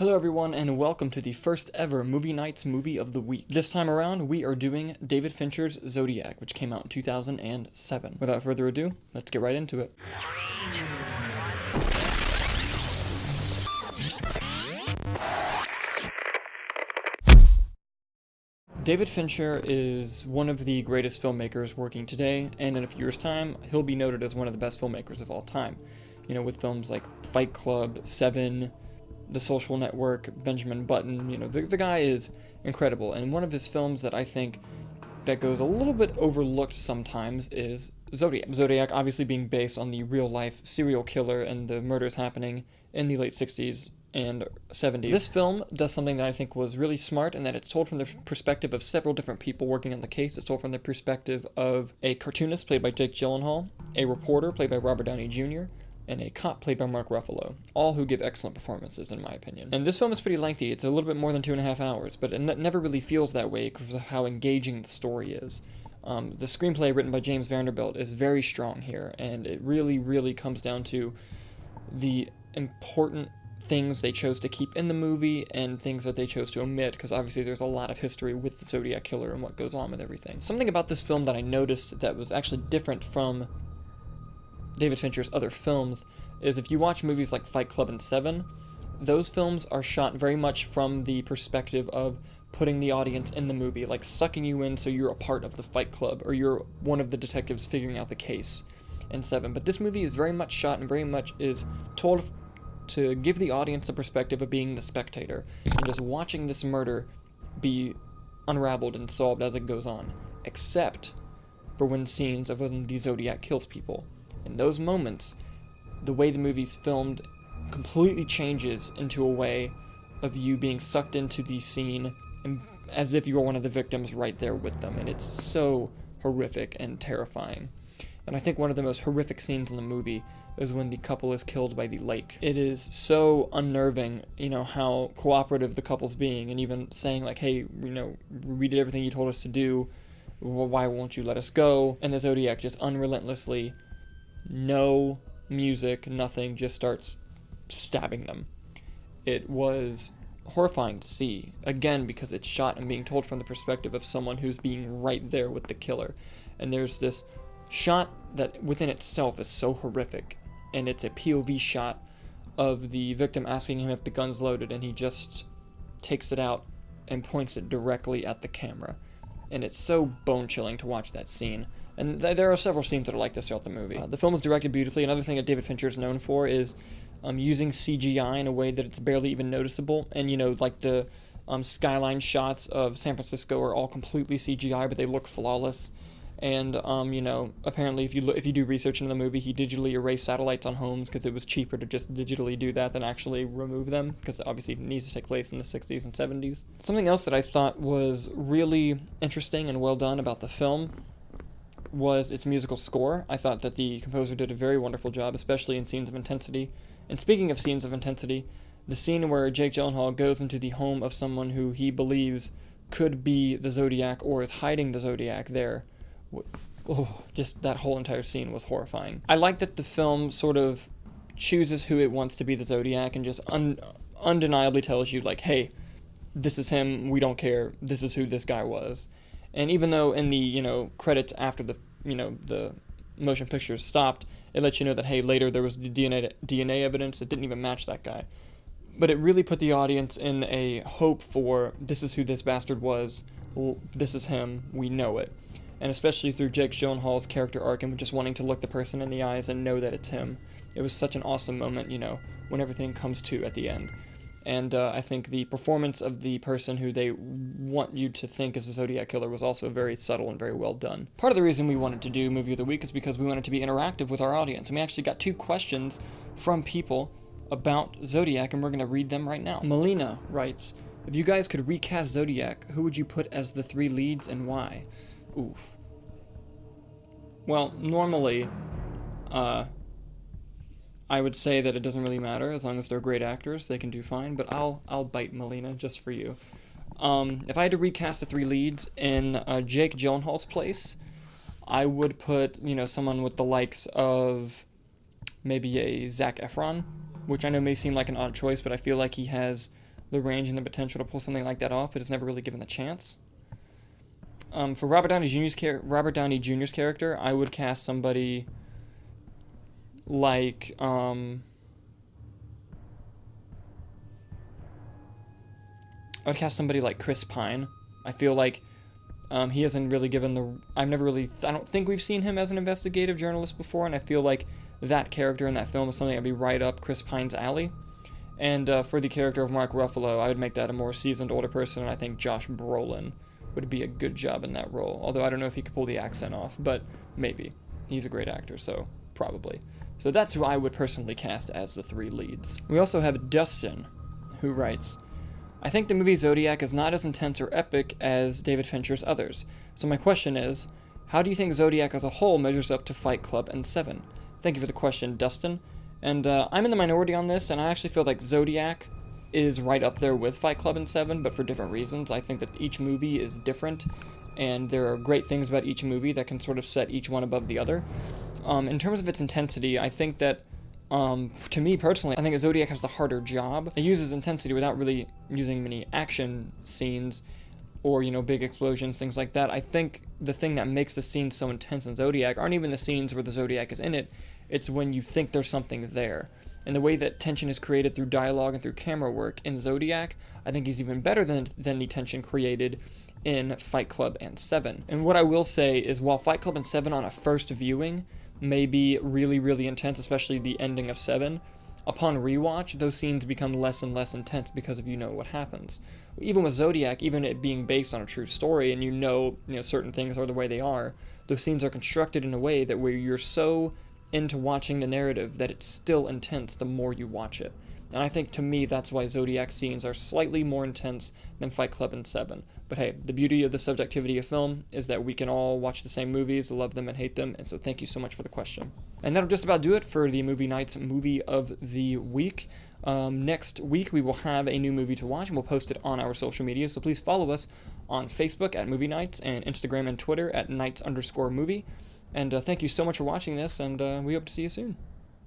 Hello everyone, and welcome to the first ever Movie Nights Movie of the Week. This time around, we are doing David Fincher's Zodiac, which came out in 2007. Without further ado, let's get right into it. David Fincher is one of the greatest filmmakers working today, and in a few years' time, he'll be noted as one of the best filmmakers of all time. You know, with films like Fight Club, Seven, The Social Network, Benjamin Button, the guy is incredible. And one of his films that I think that goes a little bit overlooked sometimes is Zodiac. Zodiac obviously being based on the real-life serial killer and the murders happening in the late 60s and 70s. This film does something that I think was really smart, in that it's told from the perspective of several different people working on the case. It's told from the perspective of a cartoonist played by Jake Gyllenhaal, a reporter played by Robert Downey Jr., and a cop played by Mark Ruffalo, all who give excellent performances in my opinion. And this film is pretty lengthy. It's a little bit more than 2.5 hours, but it never really feels that way because of how engaging the story is. The screenplay written by James Vanderbilt is very strong here, and it really comes down to the important things they chose to keep in the movie and things that they chose to omit, because obviously there's a lot of history with the Zodiac killer and what goes on with everything. Something about this film that I noticed that was actually different from David Fincher's other films is, if you watch movies like Fight Club and Seven, those films are shot very much from the perspective of putting the audience in the movie, like sucking you in so you're a part of the Fight Club or you're one of the detectives figuring out the case in Seven. But this movie is very much shot and very much is told to give the audience the perspective of being the spectator and just watching this murder be unraveled and solved as it goes on, except for when scenes of when the Zodiac kills people. In those moments, the way the movie's filmed completely changes into a way of you being sucked into the scene and as if you were one of the victims right there with them, and it's so horrific and terrifying. And I think one of the most horrific scenes in the movie is when the couple is killed by the lake. It is so unnerving, how cooperative the couple's being, and even saying like, hey, we did everything you told us to do, well, why won't you let us go? And the Zodiac just unrelentlessly, no music, nothing, just starts stabbing them. It was horrifying to see, again, because it's shot and being told from the perspective of someone who's being right there with the killer. And there's this shot that within itself is so horrific, and it's a POV shot of the victim asking him if the gun's loaded, and he just takes it out and points it directly at the camera. And it's so bone-chilling to watch that scene. And there are several scenes that are like this throughout the movie. The film is directed beautifully. Another thing that David Fincher is known for is using CGI in a way that it's barely even noticeable. And, like the skyline shots of San Francisco are all completely CGI, but they look flawless. And, apparently if you do research into the movie, he digitally erased satellites on homes because it was cheaper to just digitally do that than actually remove them, because obviously it needs to take place in the 60s and 70s. Something else that I thought was really interesting and well done about the film was its musical score. I thought that the composer did a very wonderful job, especially in scenes of intensity. And speaking of scenes of intensity, the scene where Jake Gyllenhaal goes into the home of someone who he believes could be the Zodiac or is hiding the Zodiac there, just that whole entire scene was horrifying. I like that the film sort of chooses who it wants to be the Zodiac and just undeniably tells you, like, hey, this is him, we don't care, this is who this guy was. And even though in the, credits after the motion picture stopped, it lets you know that, hey, later there was DNA evidence that didn't even match that guy. But it really put the audience in a hope for, this is who this bastard was, this is him, we know it. And especially through Jake Gyllenhaal's character arc and just wanting to look the person in the eyes and know that it's him. It was such an awesome moment, when everything comes to at the end. And I think the performance of the person who they want you to think is the Zodiac killer was also very subtle and very well done. Part of the reason we wanted to do Movie of the Week is because we wanted to be interactive with our audience. And we actually got 2 questions from people about Zodiac, and we're going to read them right now. Melina writes, if you guys could recast Zodiac, who would you put as the 3 leads and why? Oof. Well, normally, I would say that it doesn't really matter. As long as they're great actors, they can do fine. But I'll bite Melina just for you. If I had to recast the 3 leads in Jake Gyllenhaal's place, I would put, someone with the likes of maybe a Zac Efron, which I know may seem like an odd choice, but I feel like he has the range and the potential to pull something like that off, but is never really given the chance. For Robert Downey Jr.'s character, I would cast somebody like I would cast somebody like Chris Pine. I feel like he hasn't really given the. I don't think we've seen him as an investigative journalist before, and I feel like that character in that film is something that'd be right up Chris Pine's alley. And for the character of Mark Ruffalo, I would make that a more seasoned older person, and I think Josh Brolin would be a good job in that role. Although I don't know if he could pull the accent off, but maybe. He's a great actor, so probably. So that's who I would personally cast as the 3 leads. We also have Dustin, who writes, I think the movie Zodiac is not as intense or epic as David Fincher's others. So my question is, how do you think Zodiac as a whole measures up to Fight Club and Seven? Thank you for the question, Dustin. And I'm in the minority on this, and I actually feel like Zodiac is right up there with Fight Club and Seven, but for different reasons. I think that each movie is different, and there are great things about each movie that can sort of set each one above the other. In terms of its intensity, I think that, to me personally, I think that Zodiac has the harder job. It uses intensity without really using many action scenes or, big explosions, things like that. I think the thing that makes the scenes so intense in Zodiac aren't even the scenes where the Zodiac is in it. It's when you think there's something there. And the way that tension is created through dialogue and through camera work in Zodiac, I think is even better than the tension created in Fight Club and Seven. And what I will say is, while Fight Club and Seven on a first viewing may be really, really intense, especially the ending of Seven, upon rewatch, those scenes become less and less intense because of what happens. Even with Zodiac, even it being based on a true story, and certain things are the way they are, those scenes are constructed in a way that where you're so into watching the narrative that it's still intense the more you watch it. And I think, to me, that's why Zodiac scenes are slightly more intense than Fight Club and Seven. But hey, the beauty of the subjectivity of film is that we can all watch the same movies, love them and hate them, and so thank you so much for the question. And that'll just about do it for the Movie Nights Movie of the Week. Next week, we will have a new movie to watch, and we'll post it on our social media, so please follow us on Facebook at Movie Nights, and Instagram and Twitter at Nights_movie. And thank you so much for watching this, and we hope to see you soon.